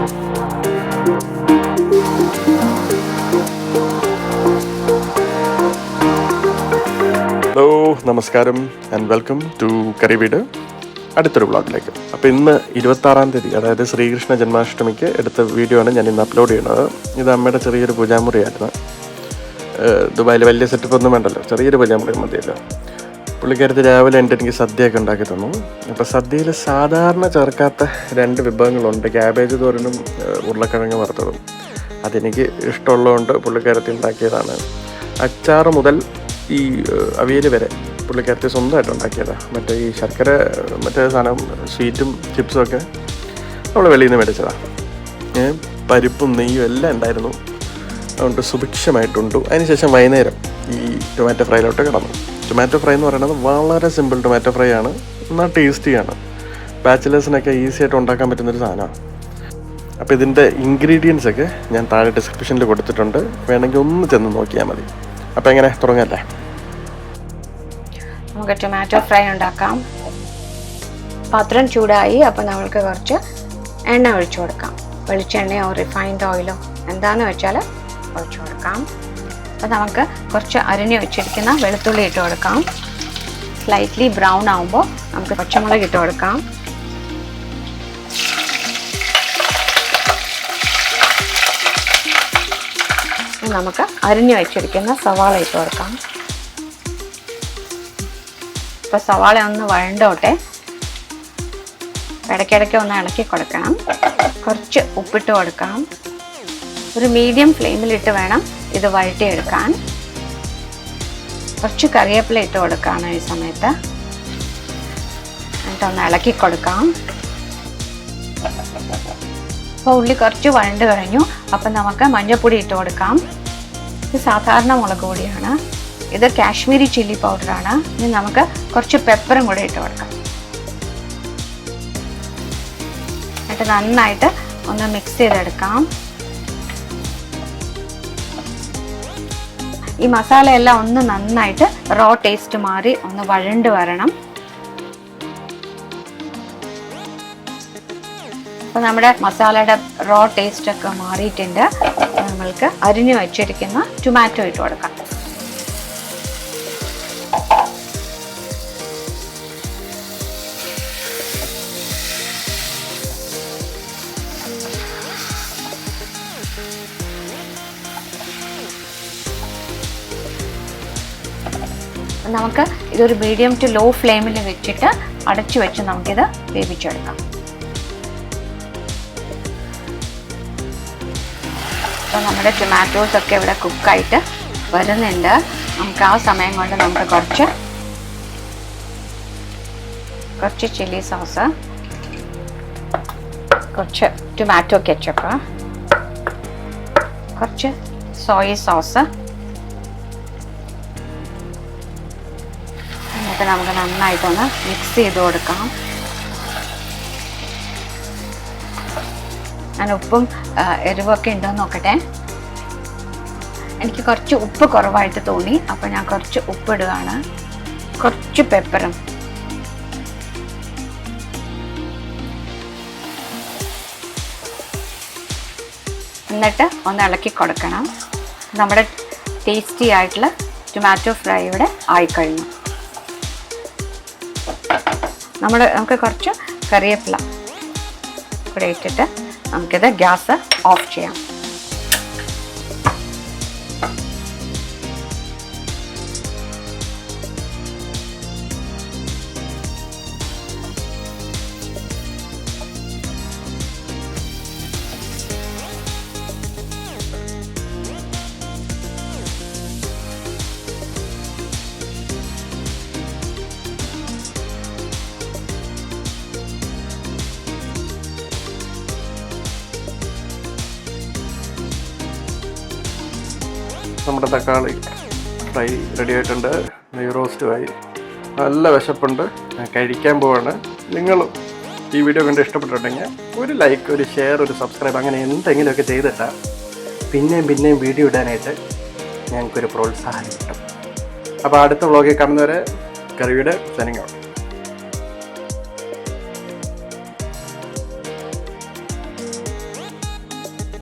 Hello, നമസ്കാരം and welcome to കറി വീട്, അടുത്തൊരു വ്ളോഗിലേക്ക്. അപ്പോൾ ഇന്ന് 26-ാം തീയതി, അതായത് ശ്രീകൃഷ്ണ ജന്മാഷ്ടമിക്ക് എടുത്ത വീഡിയോ ആണ് ഞാൻ ഇന്ന് അപ്ലോഡ് ചെയ്യുന്നത്. ഇത് അമ്മയുടെ ചെറിയൊരു പൂജാമുറിയായിരുന്നു. ദുബായിൽ വലിയ സെറ്റപ്പ് ഒന്നും വേണ്ടല്ലോ, ചെറിയൊരു പൂജാമുറി മതിയല്ലോ. പുള്ളിക്കാരത്ത് രാവിലെ എനിക്ക് സദ്യയൊക്കെ ഉണ്ടാക്കി തന്നു. അപ്പോൾ സദ്യയിൽ സാധാരണ ചേർക്കാത്ത 2 വിഭവങ്ങളുണ്ട്, ക്യാബേജ് തോരനും ഉരുളക്കിഴങ്ങ് വറുത്തതും. അതെനിക്ക് ഇഷ്ടമുള്ളതുകൊണ്ട് പുള്ളിക്കാരത്തി ഉണ്ടാക്കിയതാണ്. അച്ചാറ് മുതൽ ഈ അവിയൽ വരെ പുള്ളിക്കാരത്തി സ്വന്തമായിട്ട് ഉണ്ടാക്കിയതാണ്. മറ്റേ ഈ ശർക്കര സാധനം സ്വീറ്റും ചിപ്സും ഒക്കെ നമ്മൾ വെളിയിൽ നിന്ന് മേടിച്ചതാണ്. പരിപ്പും നെയ്യും എല്ലാം ഉണ്ടായിരുന്നു. അതുകൊണ്ട് സുഭിക്ഷമായിട്ടുണ്ടു. അതിനുശേഷം വൈകുന്നേരം ഈ ടൊമാറ്റോ ഫ്രൈയിലോട്ട് കിടന്നു. ടൊമാറ്റോ ഫ്രൈ എന്ന് പറയുന്നത് വളരെ സിമ്പിൾ ടൊമാറ്റോ ഫ്രൈ ആണ്, എന്നാൽ ടേസ്റ്റിയാണ്. ബാച്ചിലേഴ്സിനൊക്കെ ഈസി ആയിട്ട് ഉണ്ടാക്കാൻ പറ്റുന്നൊരു സാധനമാണ്. അപ്പോൾ ഇതിൻ്റെ ഇൻഗ്രീഡിയൻസ് ഒക്കെ ഞാൻ താഴെ ഡിസ്ക്രിപ്ഷനിൽ കൊടുത്തിട്ടുണ്ട്, വേണമെങ്കിൽ ഒന്ന് ചെന്ന് നോക്കിയാൽ മതി. അപ്പോൾ എങ്ങനെ തുടങ്ങല്ലേ? നമുക്ക് ടൊമാറ്റോ ഫ്രൈ ഉണ്ടാക്കാം. പാത്രം ചൂടായി, അപ്പോൾ നമ്മൾക്ക് കുറച്ച് എണ്ണ ഒഴിച്ചു കൊടുക്കാം. വെളിച്ചെണ്ണയോ റിഫൈൻഡ് ഓയിലോ എന്താണെന്ന് വെച്ചാൽ ഒഴിച്ചു കൊടുക്കാം. അപ്പോൾ നമുക്ക് കുറച്ച് അരിഞ്ഞ് വെച്ചിരിക്കുന്ന വെളുത്തുള്ളി ഇട്ട് കൊടുക്കാം. സ്ലൈറ്റ്ലി ബ്രൗൺ ആകുമ്പോൾ നമുക്ക് പച്ചമുളക് ഇട്ട് കൊടുക്കാം. നമുക്ക് അരിഞ്ഞു വെച്ചിരിക്കുന്ന സവാള ഇട്ട് കൊടുക്കാം. ഇപ്പോൾ സവാള ഒന്ന് വഴണ്ടോട്ടെ, ഇടയ്ക്കിടയ്ക്ക് ഒന്ന് ഇളക്കി കൊടുക്കണം. കുറച്ച് ഉപ്പിട്ട് കൊടുക്കാം. ഒരു മീഡിയം ഫ്ലെയിമിലിട്ട് വേണം ഇത് വഴറ്റിയെടുക്കാൻ. കുറച്ച് കറിവേപ്പില ഇട്ട് കൊടുക്കുകയാണ് ഈ സമയത്ത്. എന്നിട്ടൊന്ന് ഇളക്കി കൊടുക്കാം. അപ്പോൾ ഉള്ളി കുറച്ച് വഴണ്ട് കഴിഞ്ഞു. അപ്പം നമുക്ക് മഞ്ഞൾപ്പൊടി ഇട്ട് കൊടുക്കാം. ഇത് സാധാരണ മുളക് പൊടിയാണ്, ഇത് കാശ്മീരി ചില്ലി പൗഡറാണ്. ഇനി നമുക്ക് കുറച്ച് പെപ്പറും കൂടെ ഇട്ട് കൊടുക്കാം. എന്നിട്ട് നന്നായിട്ട് ഒന്ന് മിക്സ് ചെയ്തെടുക്കാം. ഈ മസാലയെല്ലാം ഒന്ന് നന്നായിട്ട് റോ ടേസ്റ്റ് മാറി ഒന്ന് വഴണ്ട് വരണം. അപ്പോൾ നമ്മുടെ മസാലയുടെ റോ ടേസ്റ്റ് ഒക്കെ മാറിയിട്ടുണ്ട്. നമ്മൾക്ക് അരിഞ്ഞു വെച്ചിരിക്കുന്ന ടൊമാറ്റോ ഇട്ട് കൊടുക്കാം. നമുക്ക് ഇതൊരു മീഡിയം ടു ലോ ഫ്ലെയിമിൽ വെച്ചിട്ട് അടച്ചു വെച്ച് നമുക്കിത് വേവിച്ചെടുക്കാം. അപ്പോൾ നമ്മുടെ ടൊമാറ്റോസ് ഒക്കെ ഇവിടെ കുക്കായിട്ട് വരുന്നുണ്ട്. നമുക്ക് ആ സമയം കൊണ്ട് നമുക്ക് കുറച്ച് ചില്ലി സോസ്, കുറച്ച് ടൊമാറ്റോ കെച്ചപ്പ്, കുറച്ച് സോയ സോസ്, എന്നിട്ട് നമുക്ക് നന്നായിട്ടൊന്ന് മിക്സ് ചെയ്ത് കൊടുക്കാം. ഞാൻ ഉപ്പും എരിവൊക്കെ ഉണ്ടോയെന്ന് നോക്കട്ടെ. എനിക്ക് കുറച്ച് ഉപ്പ് കുറവായിട്ട് തോന്നി, അപ്പോൾ ഞാൻ കുറച്ച് ഉപ്പിടുകയാണ്. കുറച്ച് പെപ്പറും, എന്നിട്ട് ഒന്ന് ഇളക്കി കൊടുക്കണം. നമ്മുടെ ടേസ്റ്റി ആയിട്ടുള്ള ടൊമാറ്റോ ഫ്രൈ ഇവിടെ ആയിക്കഴിഞ്ഞു. നമുക്ക് കുറച്ച് കറിവേപ്പില കൂടെ ഇട്ടിട്ട് നമുക്കിത് ഗ്യാസ് ഓഫ് ചെയ്യാം. നമ്മുടെ തക്കാളി ഫ്രൈ റെഡി ആയിട്ടുണ്ട്. നെയ് റോസ്റ്റുമായി. നല്ല വിശപ്പുണ്ട്, ഞാൻ കഴിക്കാൻ പോവാണ്. നിങ്ങളും ഈ വീഡിയോ കണ്ട് ഇഷ്ടപ്പെട്ടിട്ടുണ്ടെങ്കിൽ ഒരു ലൈക്ക്, ഒരു ഷെയർ, ഒരു സബ്സ്ക്രൈബ്, അങ്ങനെ എന്തെങ്കിലുമൊക്കെ ചെയ്തിട്ടാൽ പിന്നെയും വീഡിയോ ഇടാനായിട്ട് ഞങ്ങൾക്കൊരു പ്രോത്സാഹനം കിട്ടും. അപ്പോൾ അടുത്ത വ്ളോഗിൽ കാണുന്നവരെ കറിയുടെ സൈനിങ് ഔട്ട്.